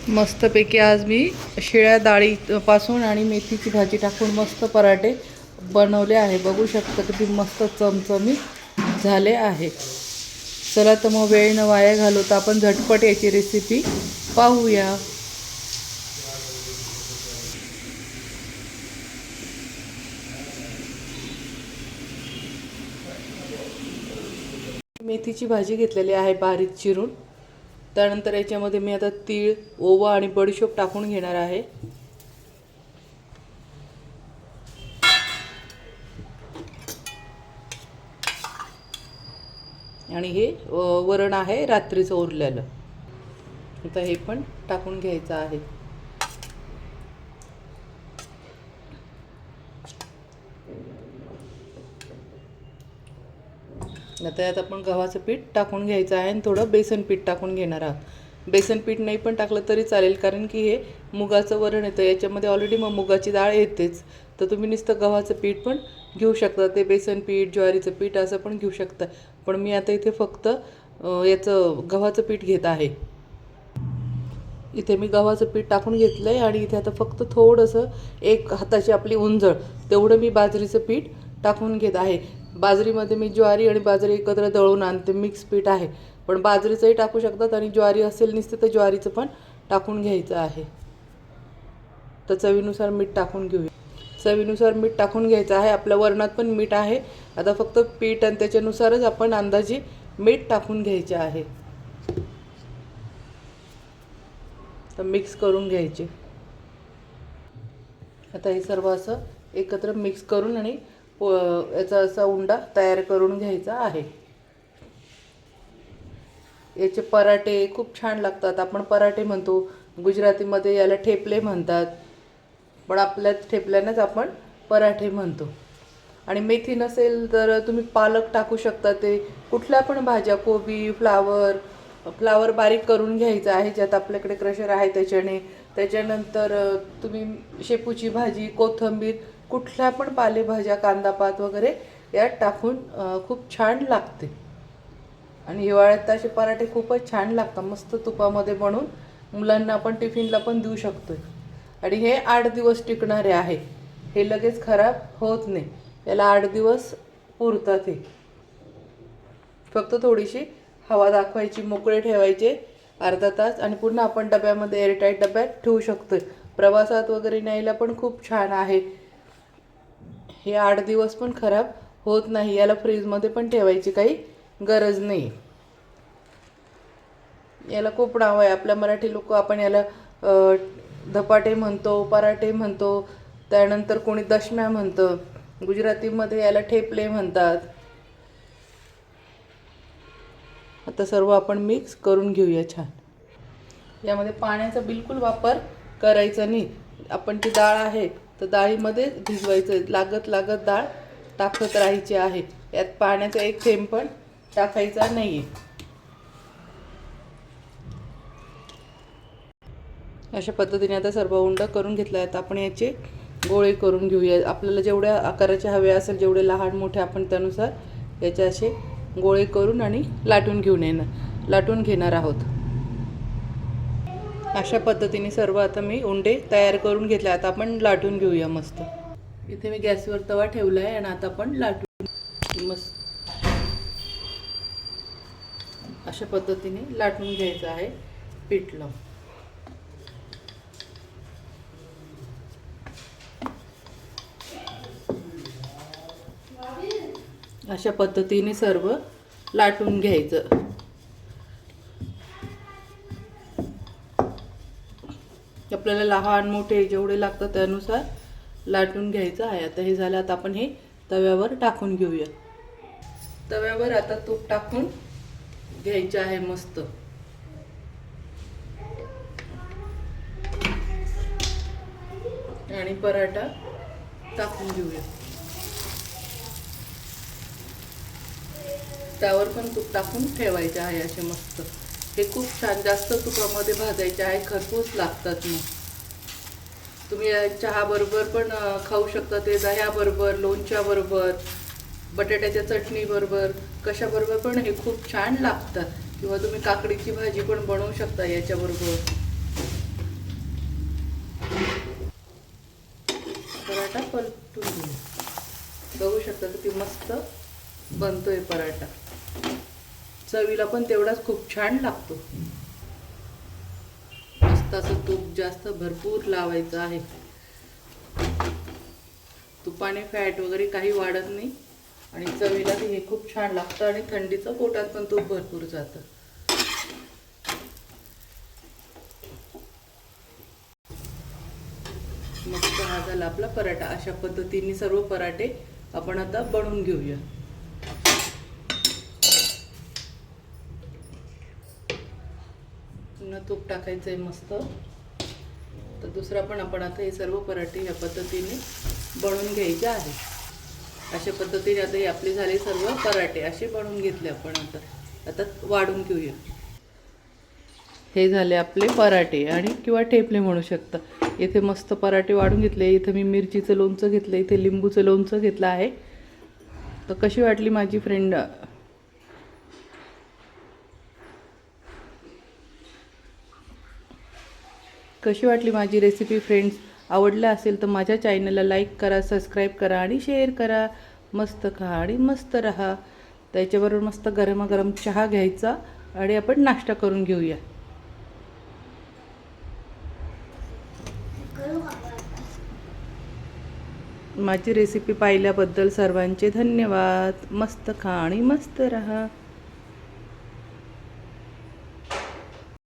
मस्तपैकी आज मी शिळ्या डाळीपासून आणि मेथीची भाजी टाकून मस्त पराठे बनवले आहे. बघू शकता किती मस्त चमचमीत झाले आहे. चला तर मग वेळ न वाया घालवता आपण झटपट याची रेसिपी पाहूया. मेथीची भाजी घेतलेली आहे बारीक चिरून. त्यानंतर याच्यामध्ये मी आता तीळ, ओवा आणि बडीशोप टाकून घेणार आहे. आणि हे वरण आहे रात्रीचं उरलेलं. आता हे पण टाकून घ्यायचं आहे. आता यात आपण गव्हाचं पीठ टाकून घ्यायचं आहे आणि थोडं बेसन पीठ टाकून घेणार आहोत. बेसन पीठ नाही पण टाकलं तरी चालेल, कारण की हे मुगाचं वरण येतं, याच्यामध्ये ऑलरेडी मग मुगाची डाळ येतेच. तर तुम्ही नुसतं गव्हाचं पीठ पण घेऊ शकता, ते बेसन पीठ, ज्वारीचं पीठ असं पण घेऊ शकता. पण मी आता इथे फक्त याचं गव्हाचं पीठ घेत आहे. इथे मी गव्हाचं पीठ टाकून घेतलं आहे आणि इथे आता फक्त थोडंसं एक हाताची आपली उंजळ तेवढं मी बाजरीचं पीठ टाकून घेत आहे. बाजरीमध्ये मी ज्वारी आणि बाजरी एकत्र दळून आणते, मिक्स पीठ आहे. पण बाजरीचंही टाकू शकतात आणि ज्वारी असेल नसते तर ज्वारीचं पण टाकून घ्यायचं आहे. तर चवीनुसार मीठ टाकून घेऊया. चवीनुसार मीठ टाकून घ्यायचं आहे. आपल्या वरणात पण मीठ आहे. आता फक्त पीठ आणि त्याच्यानुसारच आपण अंदाजे मीठ टाकून घ्यायचे आहे. तर मिक्स करून घ्यायचे. आता हे सर्व असं एकत्र मिक्स करून आणि याचा असा उंडा तयार करून घ्यायचा आहे. याचे पराठे खूप छान लागतात. आपण पराठे म्हणतो, गुजरातीमध्ये याला ठेपले म्हणतात, पण आपल्या ठेपल्यानंच आपण पराठे म्हणतो. आणि मेथी नसेल तर तुम्ही पालक टाकू शकता. ते कुठल्या पण भाज्या, कोबी, फ्लावर बारीक करून घ्यायचं आहे, ज्यात आपल्याकडे क्रशर आहे त्याच्याने. त्याच्यानंतर तुम्ही शेपूची भाजी, कोथिंबीर, कुठल्या पण पालेभाज्या, कांदापात वगैरे यात टाकून खूप छान लागते. आणि हिवाळ्यात असे पराठे खूपच छान लागतात, मस्त तुपामध्ये बनवून मुलांना आपण टिफिनला पण देऊ शकतो. आणि हे 8 दिवस टिकणारे आहे, हे लगेच खराब होत नाही. याला 8 दिवस पुरतात. हे फक्त थोडीशी हवा दाखवायची, मोकळे ठेवायचे अर्धा तास आणि पुन्हा आपण डब्यामध्ये एअरटाईट डब्यात ठेवू शकतो. प्रवासात वगैरे न्यायला पण खूप छान आहे. हे 8 दिवस पण खराब होत नाही. याला फ्रीजमध्ये पण ठेवायची काही गरज नाही. याला खूप नाव आहे. आपल्या मराठी लोक आपण याला धपाटे म्हणतो, पराठे म्हणतो, त्यानंतर कोणी दशम्या म्हणतं, गुजरातीमध्ये याला ठेपले म्हणतात. आता सर्व आपण मिक्स करून घेऊया छान. यामध्ये पाण्याचा बिलकुल वापर करायचा नाही. आपण ती डाळ आहे तर डाळीमध्ये भिजवायचं, लागत लागत डाळ टाकत राहायची आहे. यात पाण्याचा एक थेंब पण टाकायचा नाही आहे. अशा पद्धतीने आता सर्व उंडा करून घेतला आहे. आता आपण याचे गोळे करून घेऊया. आपल्याला जेवढ्या आकाराचे हवे असेल, जेवढे लहान मोठे आपण त्यानुसार याचे असे गोळे करून आणि लाटून घेणार आहोत. अशा पद्धतीने सर्व आता मी उंडे तयार करून घेतले. आता आपण लाटून घेऊया मस्त. इथे मी गॅसवर तवा ठेवला आहे आणि आता आपण लाटून मस्त अशा पद्धतीने लाटून घ्यायचं आहे पीठ लावून. अशा पद्धतीने सर्व लाटून घ्यायचं. आपल्याला लहान मोठे जेवढे लागतात त्यानुसार लाटून घ्यायचं आहे. आता हे झालं. आता आपण हे तव्यावर टाकून घेऊया. तव्यावर आता तूप टाकून घ्यायचे आहे मस्त. आणि पराठा टाकून घेऊया. त्यावर पण तूप टाकून ठेवायचे आहे असे मस्त. हे खूप छान जास्त तुपामध्ये भाजायचे आहे, खरपूस लागतात. मग तुम्ही चहा बरोबर पण खाऊ शकता, ते दह्याबरोबर, लोणच्याबरोबर, बटाट्याच्या चटणीबरोबर, कशाबरोबर पण हे खूप छान लागतात. किंवा तुम्ही काकडीची भाजी पण बनवू शकता याच्याबरोबर. पराठा पलटून घेऊ. बघू शकता किती मस्त बनतोय पराठा. चवीला पण तेवढाच खूप छान लागतो. मस्त असं तूप जास्त भरपूर लावायचं आहे. तुपाने फॅट वगैरे काही वाढत नाही आणि चवीला हे खूप छान लागतं आणि थंडीचं पोटात पण तूप भरपूर जातं. मस्त हा झाला आपला पराठा. अशा पद्धतीने सर्व पराठे आपण आता बनवून घेऊया. पुन्हा तूप टाकायचं आहे मस्त. तर दुसरा पण आपण आता हे सर्व पराठे ह्या पद्धतीने बनवून घ्यायचे आहे. अशा पद्धतीने आता हे आपले झाले सर्व पराठे असे बनवून घेतले आपण. आता वाढून घेऊया. हे झाले आपले पराठे आणि किंवा ठेपले म्हणू शकता. इथे मस्त पराठे वाढून घेतले. इथे मी मिरचीचं लोणचं घेतलं, इथे लिंबूचं लोणचं घेतलं आहे. तर कशी वाटली माझी फ्रेंड, कशी वाटली माझी रेसिपी फ्रेंड्स? आवडलं असेल तर माझ्या चॅनलला लाईक करा, सबस्क्राईब करा आणि शेअर करा. मस्त खा आणि मस्त राहा. त्याच्याबरोबर मस्त गरमागरम चहा घ्यायचा आणि आपण नाश्ता करून घेऊया. माझी रेसिपी पाहिल्याबद्दल सर्वांचे धन्यवाद. मस्त खा आणि मस्त राहा.